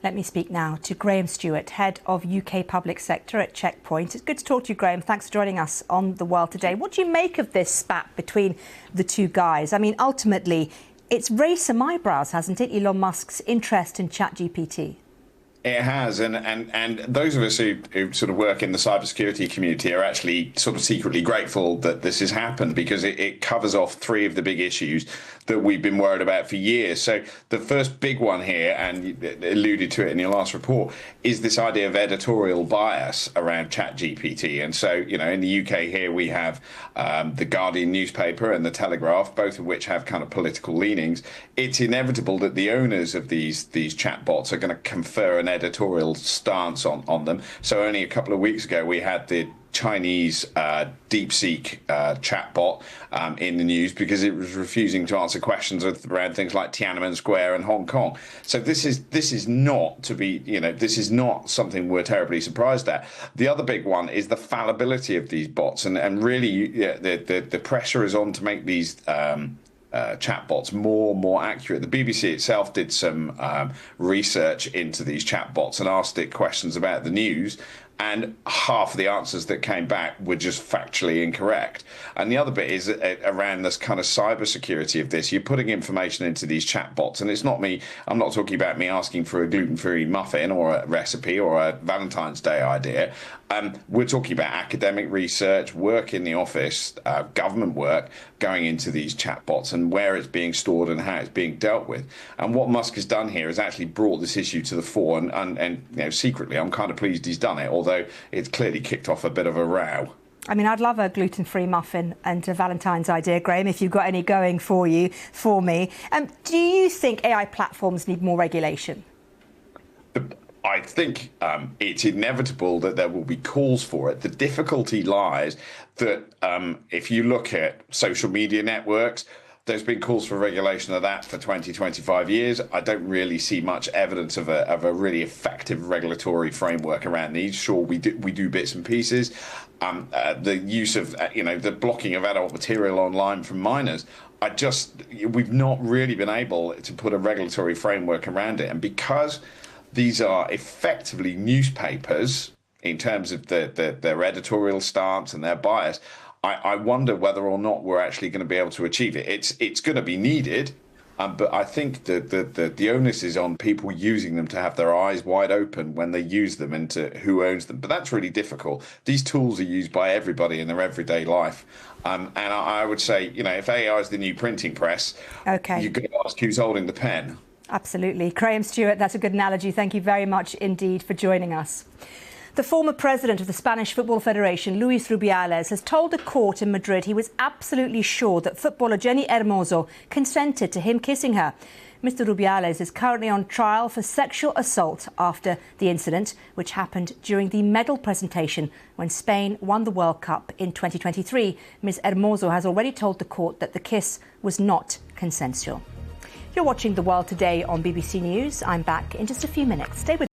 Let me speak now to Graham Stewart, Head of UK Public Sector at Checkpoint. It's good to talk to you, Graham. Thanks for joining us on The World Today. What do you make of this spat between the two guys? I mean, ultimately, it's raised some eyebrows, hasn't it, Elon Musk's interest in ChatGPT? It has, and those of us who sort of work in the cybersecurity community are actually sort of secretly grateful that this has happened, because it covers off three of the big issues that we've been worried about for years. So the first big one here, and you alluded to it in your last report, is this idea of editorial bias around ChatGPT. And so, you know, in the UK here we have the Guardian newspaper and the Telegraph, both of which have kind of political leanings. It's inevitable that the owners of these chatbots are going to confer an editorial stance on them. So only a couple of weeks ago we had the Chinese DeepSeek chatbot in the news because it was refusing to answer questions around things like Tiananmen Square and Hong Kong. So this is not to be, you know, this is not something we're terribly surprised at. The other big one is the fallibility of these bots, and really the pressure is on to make these chatbots more accurate. The BBC itself did some research into these chatbots and asked it questions about the news, and half of the answers that came back were just factually incorrect. And the other bit is around this kind of cybersecurity of this. You're putting information into these chatbots, and it's not me. I'm not talking about me asking for a gluten-free muffin or a recipe or a Valentine's Day idea. We're talking about academic research, work in the office, government work going into these chatbots, and where it's being stored and how it's being dealt with. And what Musk has done here is actually brought this issue to the fore, and you know, secretly, I'm kind of pleased he's done it, although it's clearly kicked off a bit of a row. I mean, I'd love a gluten-free muffin and a Valentine's idea, Graham, if you've got any going for me. Do you think AI platforms need more regulation? I think it's inevitable that there will be calls for it. The difficulty lies that if you look at social media networks, there's been calls for regulation of that for 20, 25 years. I don't really see much evidence of a really effective regulatory framework around these. Sure, we do bits and pieces. The use of, the blocking of adult material online from minors. We've not really been able to put a regulatory framework around it. And because these are effectively newspapers in terms of their editorial stance and their bias, I wonder whether or not we're actually going to be able to achieve it. It's going to be needed, but I think the onus is on people using them to have their eyes wide open when they use them and to who owns them. But that's really difficult. These tools are used by everybody in their everyday life. And I would say, if AI is the new printing press, okay, you've got to ask who's holding the pen. Absolutely. Graham Stewart, that's a good analogy. Thank you very much indeed for joining us. The former president of the Spanish Football Federation, Luis Rubiales, has told a court in Madrid he was absolutely sure that footballer Jenni Hermoso consented to him kissing her. Mr. Rubiales is currently on trial for sexual assault after the incident, which happened during the medal presentation when Spain won the World Cup in 2023. Ms. Hermoso has already told the court that the kiss was not consensual. You're watching The World Today on BBC News. I'm back in just a few minutes. Stay with us.